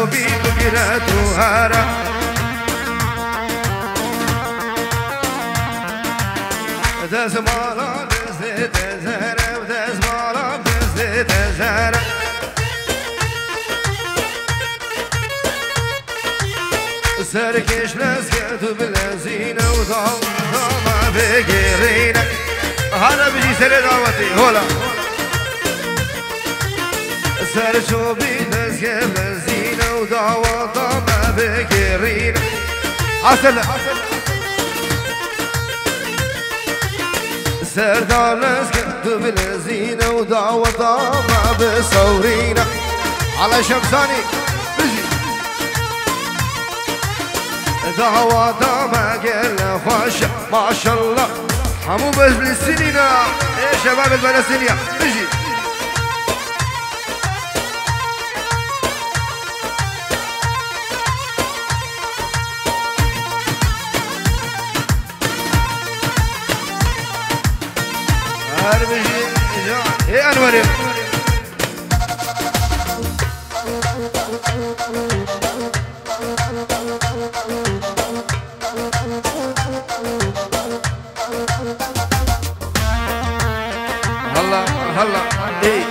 سرچوبی بگیرد تو هره دست مالا دست تزره دست مالا دست تزره سرکش نسکت و بلزینه و دام بگیرینه حالا بجی سر دعوتی هولا سرچوبی نسکت بلزینه و دام بگیرینه اصل سردالس كنت بالزينة ودعوة ما بصورينا على شمساني بجي دعوة ما قلنا خوش ما شاء الله حمو بس بالسنين يا شباب الفلسطينية بجي ايه انوري هلا هلا ايه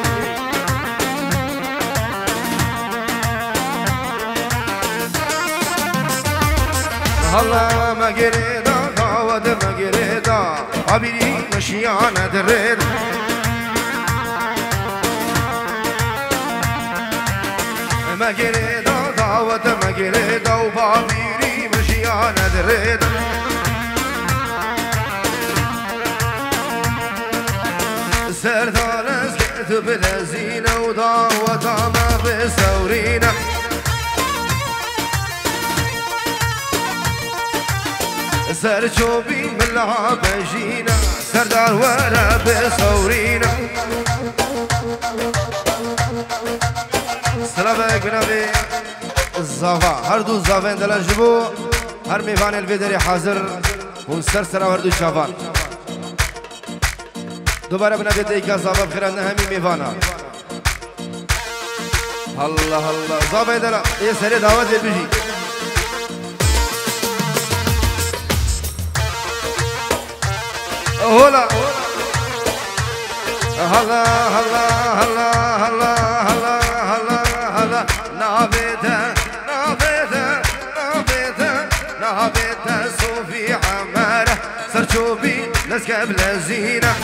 هلا ما قريدا دعوة ما قريدا حبيبي مشيانة دريد ما قريدا دعوة ما قريدا وبابيري مشيانة دريد سردالس كتب لزينة ودعوة ما بسورينا سرچوبی ملعب جینا سردار ورا بصورينا سلامك بنبي الزافا هردو الزافين دل جبو هر ميفان الفيدري حاضر ونسرسر هردو شافان دوباره بنبي ديكا زافا بخيران همي ميفانا الله الله زافا دل ايه سري دعوت بيجي هلا هلا هلا هلا هلا هلا هلا هلا نابته نابته نابته نابته صوفي عماره سرچوبي لسكب لزينه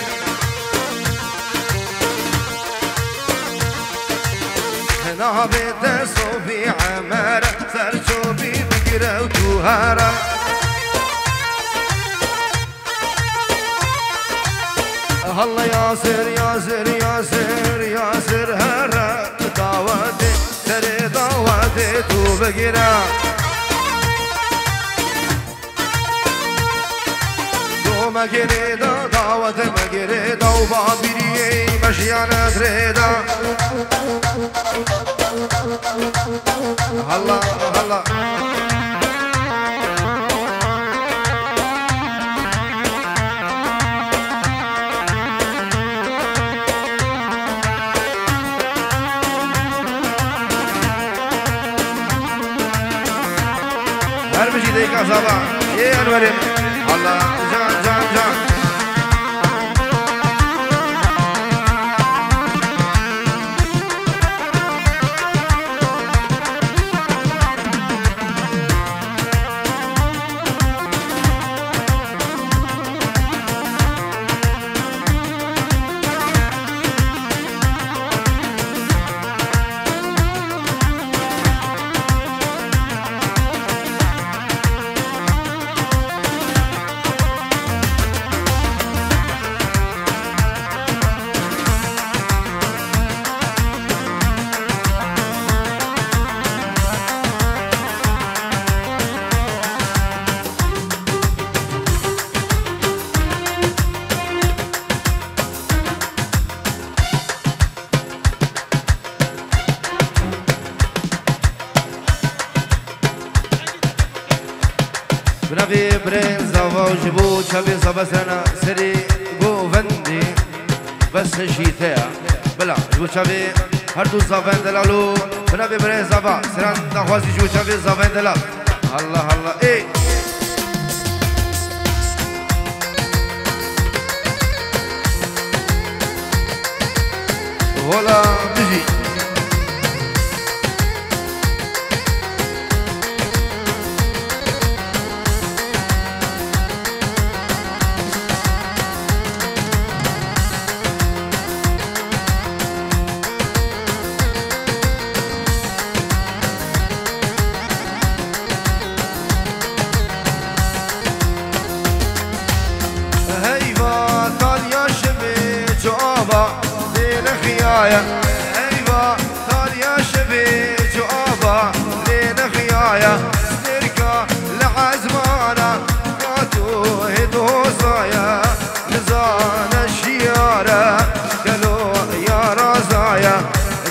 نابته صوفي عماره سرچوبي بگیره و توهاره هلا ياسر ياسر ياسر ياسر هرا دعوتي سري دعوتي تو بقرا تو ما قريدا دعوتي ما قريدا وبابيري مشيانا تريدا هلا هلا هر بجي ديكا صباح ايه انوري الله جان جان جان بنبي برين زافا وجبو شبي صبسنا سري قوفندي بس شيتها بلا جبو شبي هردو زافان دلالو بنابي بري زابا سران نخوازي جو شافي زابين دلاب الله الله ايه ولا بيجي ايوه ثار يا شبيج وابا لين خيايا سنركا لعزمانا قاتو هدو صايا نزان الشيارة قالوا يا رزايا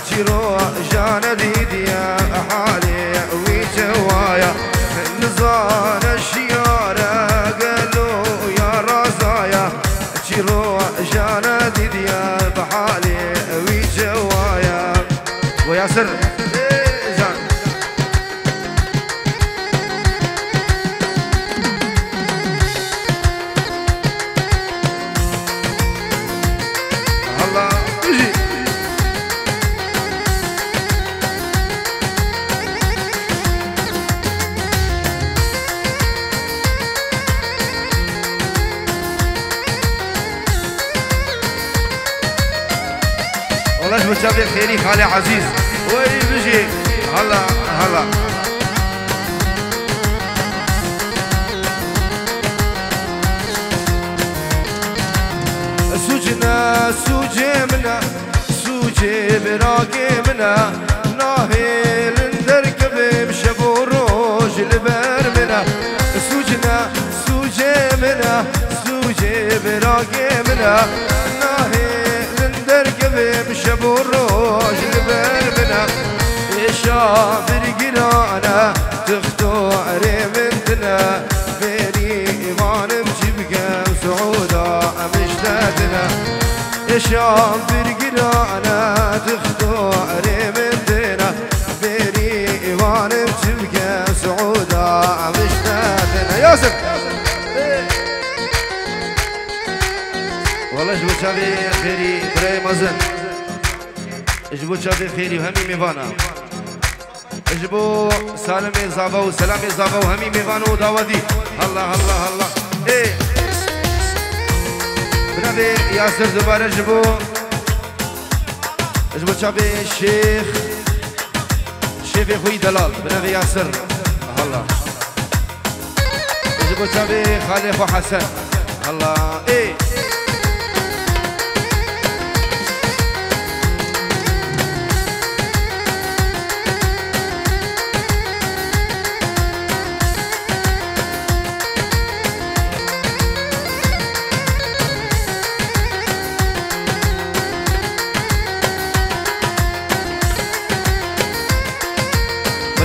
جيرو جانا ديديا حالي ويجوايا نزان الشيارة قالوا يا رزايا جيرو جانا ديديا بحالي وياسر جان الله يجي والله شو بتشافي خيري خالي عزيز وي بيجي هلا هلا سوجنا سوجمنا سوجي براقمنا ناهل ندركب بشبو روج البرمنا سوجنا سوجمنا سوجي براقمنا ناهل ندركب بشبو روج البرمنا شافر قرانا تختو عريمتنا بيري إيمان مجيبك سعودا مجدادنا شافر قرانا تختو عريمتنا بيري إيمان مجيبك سعودا مجدادنا ياسر والله جبو شافي خيري براي مازن جبو شافي خيري وهمي ميفانا جبو سالمي زابا وسلامي زابا وهمي ميفانو داودي الله الله الله ايه بنابي ياسر دوباره جبو شابي شيخ خوي دلال بنابي ياسر الله جبو شابي خالد خو حسن الله ايه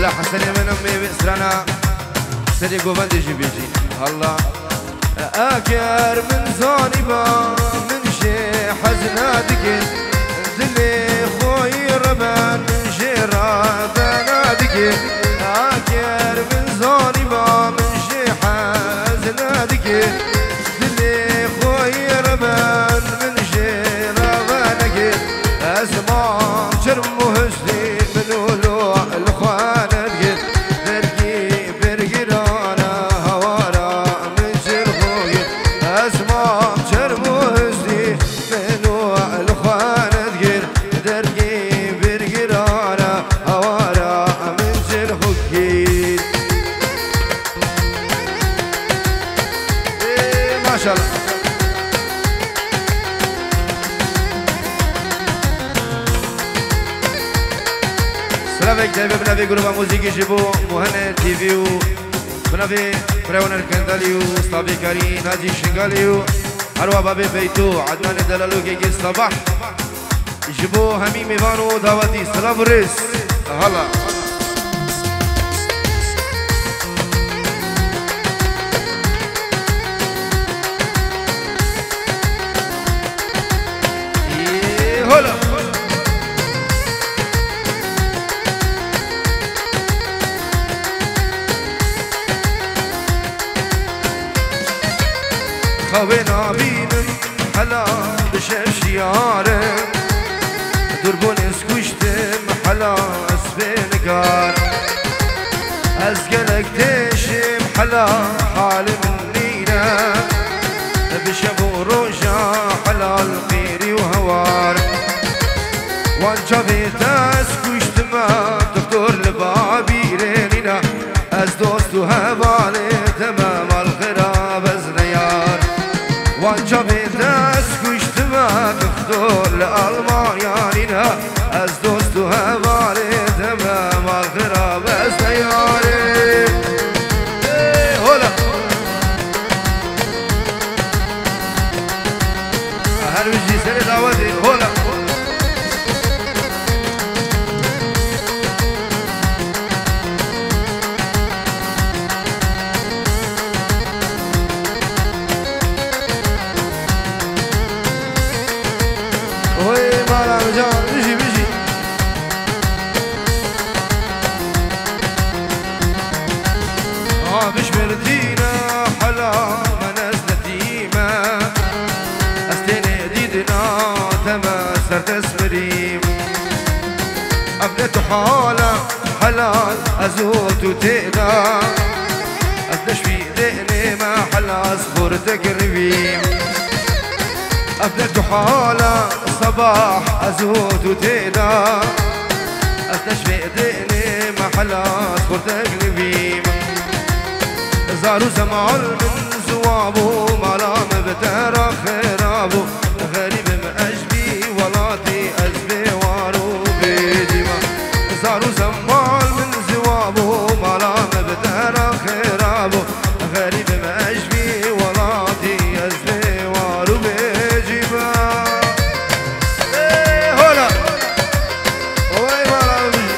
ولا حسن من امي بسرانا سري قوبندي بيجي الله اكر من زانبا من شي حزناتك دلي خوي ربان من شيرا بنادك اكر من زانبا من شي حزناتك دلي خوي ربان من شيرا بنادك اسمع شرم وهزلي من ولوع الخوان ما شاء الله سلامك دايما بنافي جروب موسيقي جيبو مهند تي في بنافي براونر كنداليو صافي كاري ناجي شنغاليو هروا بابي بيتو عدنان دلالو كيكي الصباح جيبو همي ميفانو داواتي سلام ريس هلا خوي نابينم حلا بشف شيارم دربون اسكوشتم حلا اسبين قار ازقلك تشم حلا حال منينا بشبو روجا حلا القيري وهوار وانجا بيت اسكوشتم دكتور لبابي رينينا از دوست و هوالي تمام الخراب از نيار وانجا بيت اسكوشتم دكتور لألمانيانينا از دوست و هوالي تمام الخراب از نيار هلا هر وجدي سنة دعوتي هلا مش بردينا حلا مناس نديمة استني ديدنا تما صرت اسمريم أبنت حالا حلال أزوت وتقنا أدش في دقني ما حلا أصبر تقربيم أبنت حالا صباح أزوت وتقنا أدش في دقني ما حلا أصبر تقربيم زارو زمال من زوابو مالام بترى خرابو غريب مأجبي ولاتي أزبي وارو بيجيما زارو زمال من زوابو مالام بترى خرابو غريب مأجبي ولاتي أزبي وارو بيجيما ايه هلا وي مالام بيجي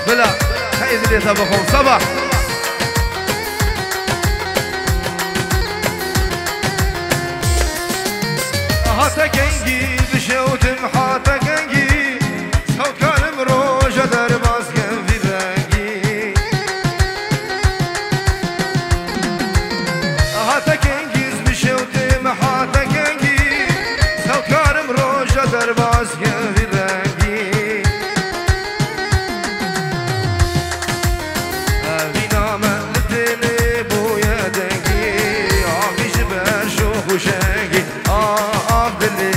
بلا خيز اللي طبخون صباح هاتا كنجي بشوتم هاتا كنجي صوت كلم روجة درباس كان في بنجي هاتا كنجي بشوتم هاتا كنجي صوت كلم روجة درباس كان في بنجي وشاقي أفضلي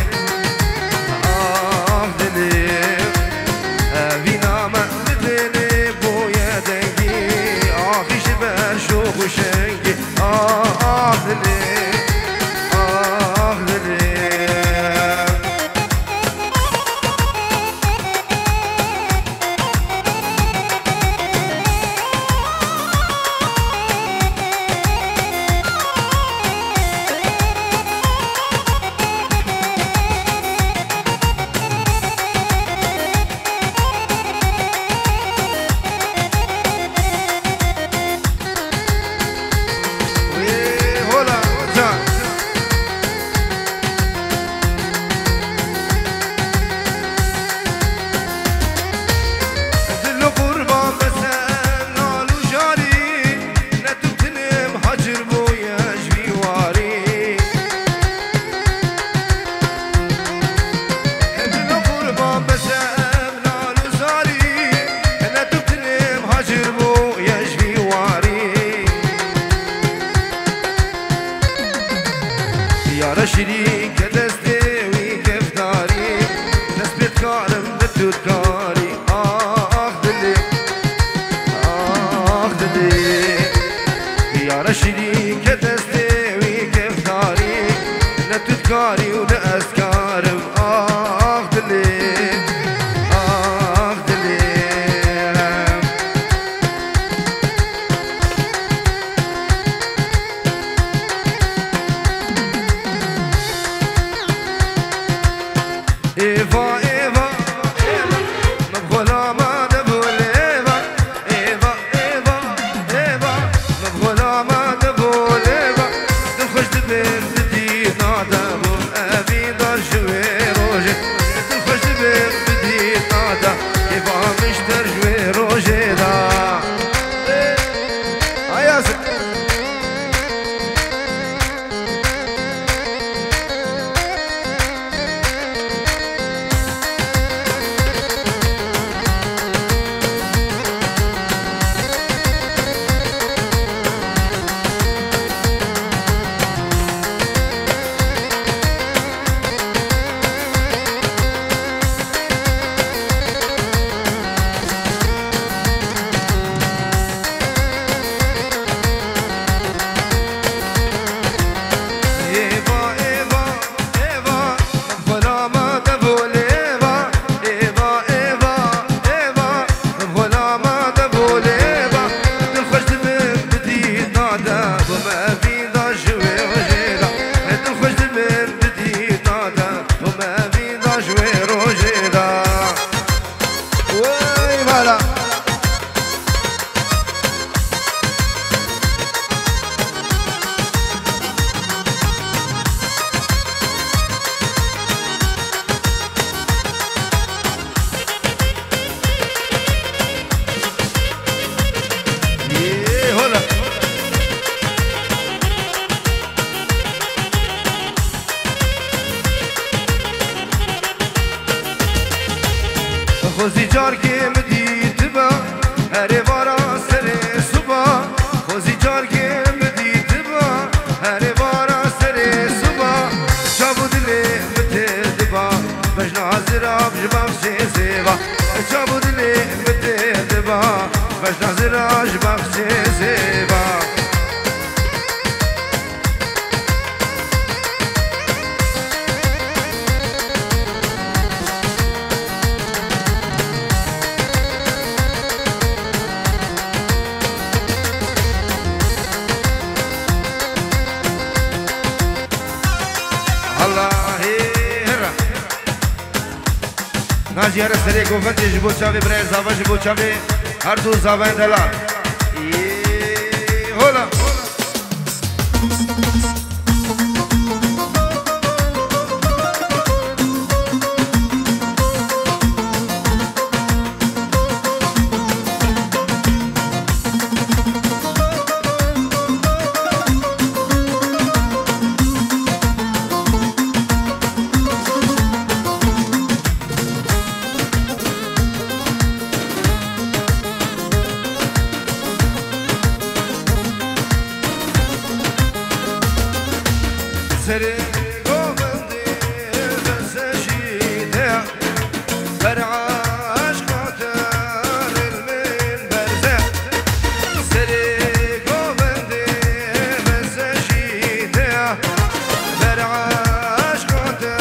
أفضلي فينا ما بدلي بويا دنقي أخي شبال شوق وشاقي أفضلي أفضلي شريك دستي وكفتاري نسبت كارم بتوت كاري أخذلي أخذلي يا رشريك دستي وكفتاري نتوت كاري ونأسكارم أخذلي إيفا إيفا مبغلا ما دبول إيفا إيفا إيفا إيفا مبغلا ما دبول إيفا دخش دبل تدي نادم خوزی جار که مدید با هر بارا سر صبح خوزی جار که مدید با هر بارا سر صبح چابو دلی مدید با بجنا زراب جباب زیبا چابو دلی مدید با بجنا زراب جباب زیبا ناجی هر سری گفتن جبو چاوی برای زاوا جبو چاوی هر دو زاوین دلال هولا سری گوبندی بسشیده بر عشق خاطر المن برزه سری گوبندی بسشیده بر عشق خاطر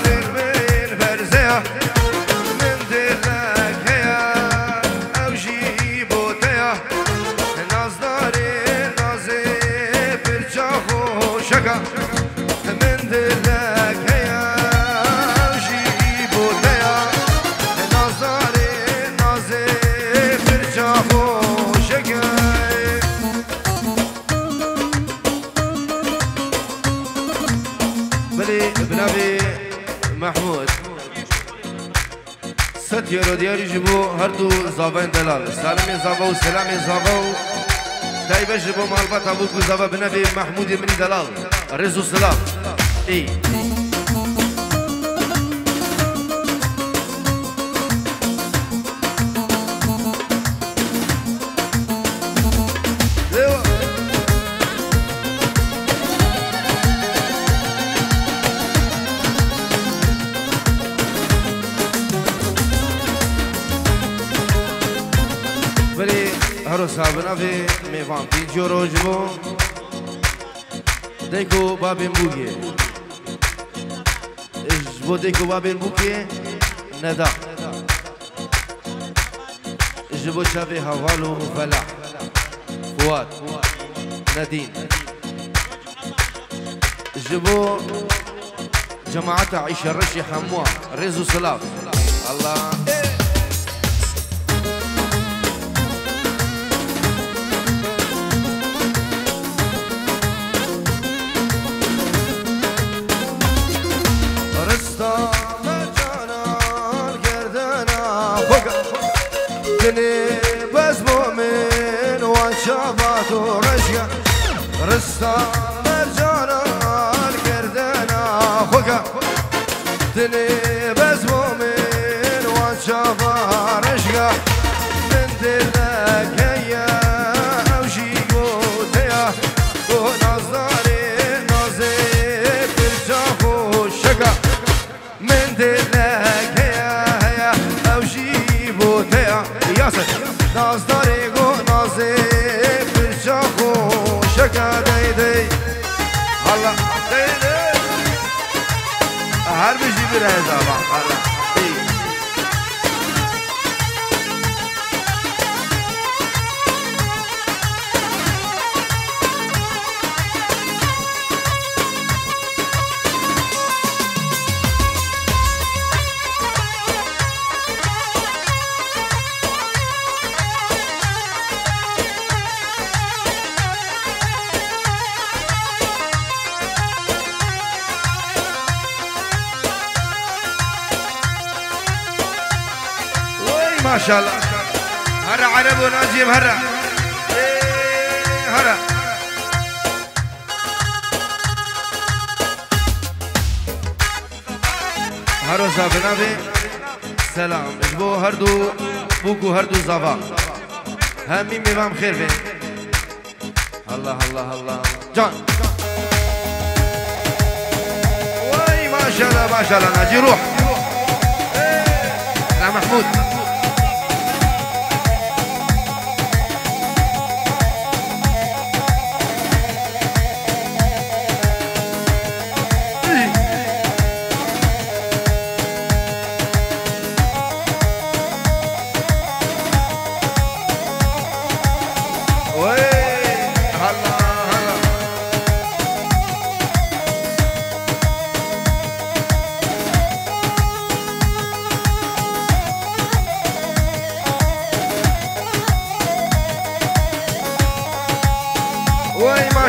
المن برزه من دلک هیا او جیبوتیا نازداری نازی پرچا خوشکا بنابي محمود ست يورو دياري جبو هردو زابين دلال سلام زابا و سلام زابا و دايبه جبو مالبات ابوكو زابا بنابي محمود مني دلال رزو سلام اي هر صاحبنا في میوان پیجو روزبو دیکو بابین بوگی جبو دیکو بابین بوگی ندا جبو شافي هوالو فلاح فؤاد نادين جبو جماعة عيشة الرشي حموه رزو سلاف الله بس مؤمن وشافات ورشقة رستا مرجانا الكردنا خوكا دني بس مؤمن وشافات رشقة من دلك هيا او شيقوتيا ونظري نظي برجاخو الشقة من دلك هيا او شيقوتيا ياسر نازداری گو نازی پرچاکو شکا دیدی حالا دیدی هر بشی بره زمان حالا ما شاء الله هرا عرب وناجيب هرا هرا هرو صاحبنا في سلام اجبو هردو بوكو هردو زافا همي ميوام خير بين الله الله الله جان واي ما شاء الله ما شاء الله ناجي روح يا محمود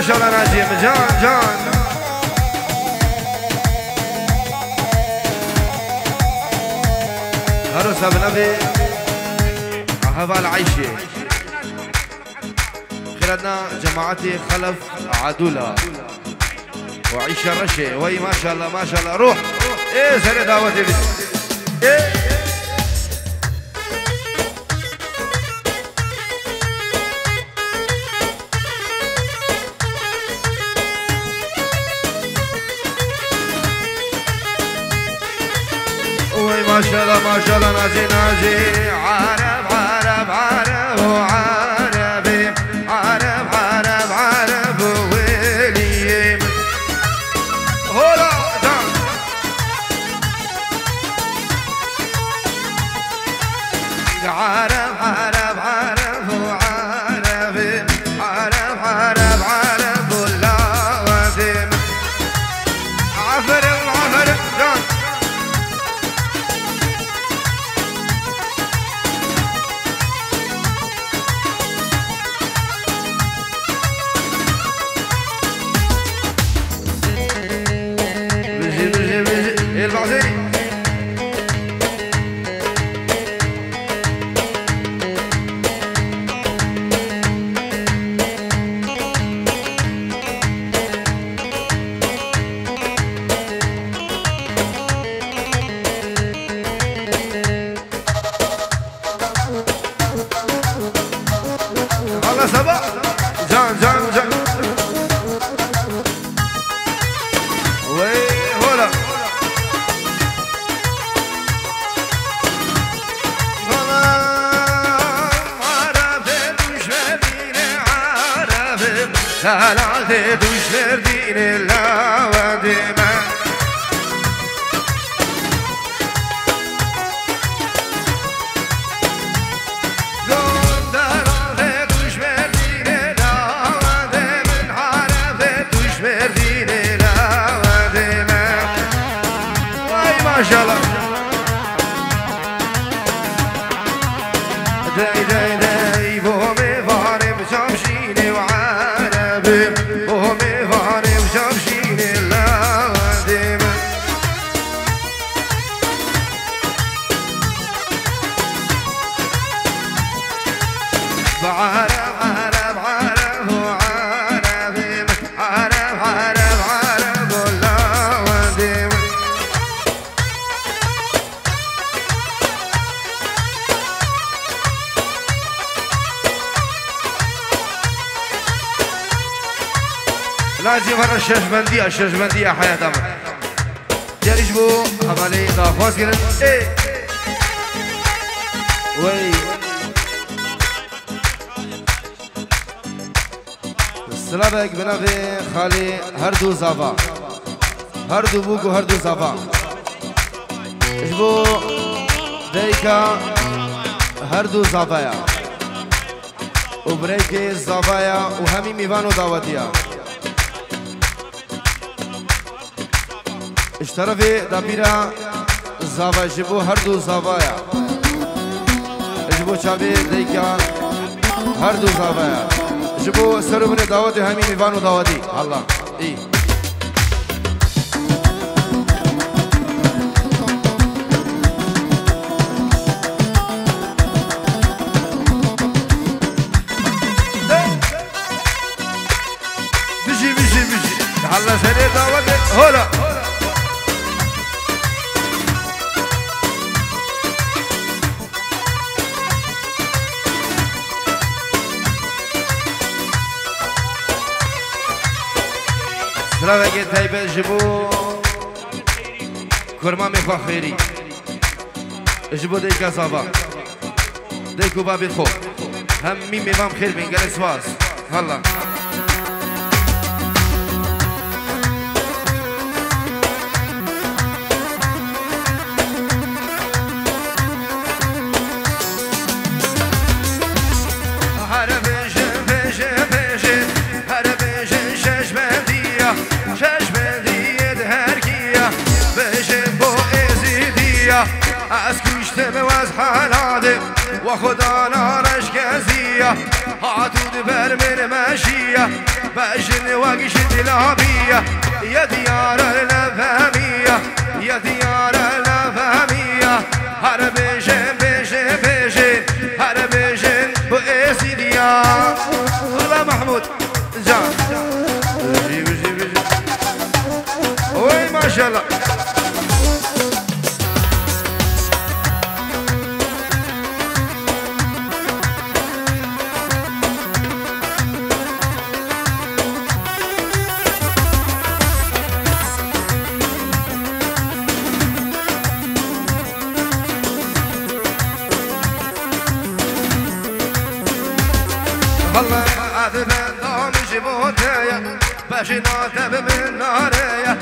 ما شاء الله ناجي جان جان هرسها بنبي هفال عيشي خيرنا جماعتي خلف عدولة وعيشة رشي وي ما شاء الله ما شاء الله روح ايه سنة دعوتي بس ايه ما شاء الله ما شاء الله ناجي ناجي عرب عرب عرب وعربي عرب عرب عرب ويلي هولا دان عرب عرب عرب وعربي عرب عرب عرب ولا وديم عفر عفر دان البعزيري الله صباح جان جان جان وي هولا Salate duş verdiğine lavadime Gondarate duş verdiğine lavademin Harabe duş verdiğine lavadime Vay maşallah Dey dey dey bu mi varim çamşini var وهم فارم شمشين اللوادم عرب عرب عرب وعرب عرب عرب عرب اللوادم لازم هذا الشجمندية حياة أمر جاريش بو عمالي ضافواز كنن ايه وي سلامك بنافي خالي هردو زافا هردو بوكو هردو زافا اجبو ديكا هردو زافايا وبريكي زافايا وهمي ميفانو داواتيا اشترفي دابيرا زافا جبو هردو زافايا جبو شابي ديكا هردو زافايا جبو سربني دعوتي همي ميفانو دعوتي الله اي بيجي بيجي بيجي الله سري دعوتي هولا سلاوه تایبه جبو کرما میخوا خیری جبو دی کسابا دی کوبا بید خوب همی میوام خیر بین گل سواس هلا از کشته و از حالاده و خدا نارش کزیه هاتود بر من ماشیه بجن و گشت لابیه یا دیار لفهمیه یا دیار لفهمیه هر بجن بجن بجن هر بجن bu esidiya Allah Mahmud can oy maşallah Allah adı ben damış botaya Başına tebimin naraya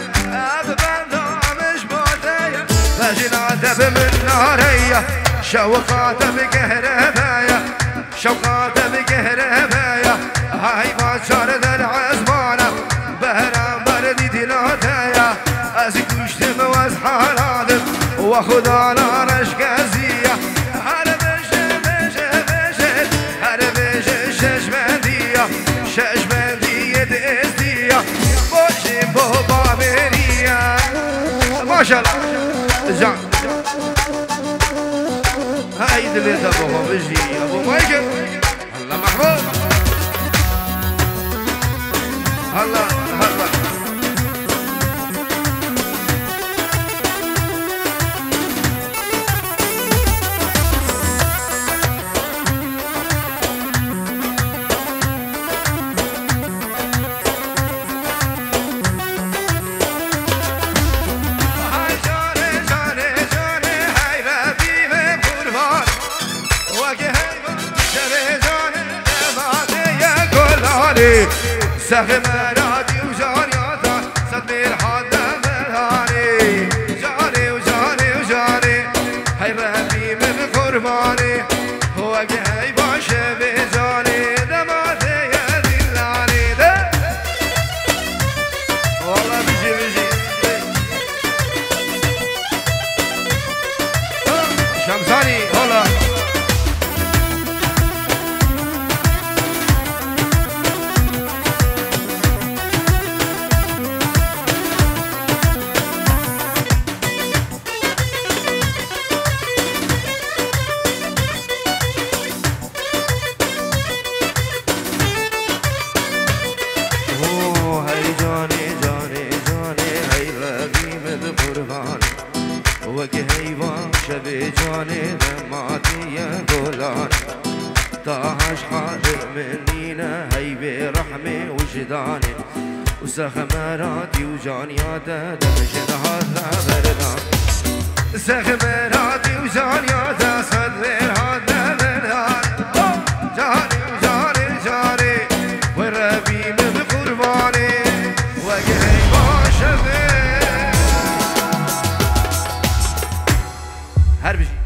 Adı ben damış botaya Başına tebimin naraya Şevka tebi gehrebaya Şevka tebi gehrebaya Hayvan çareder azmana Behram bardi dilataya Az kuştum ve az haladım Ve Khuda naraş geziya maşallah can haydi le da baba biji abu Michael Allah mahmud Allah Allah سخمراتي وجارياتا صدمي الحد مرهاني جاري وجاري وجاري هاي ربي من قرباني هو هاي باشه بجاني دماتي يا دلاني ده والله بيجي بيجي شمساني هلا شبي جاني دمعتي يا غولان طاهش حاضر منينا هي برحمي وجداني وسخمراتي وجانياتا دمجن هذا بردان سخمراتي وجانياتا صدر هذا بردان جاني وجاني جاني والربي من قرباني وجهي باشبي هر بشي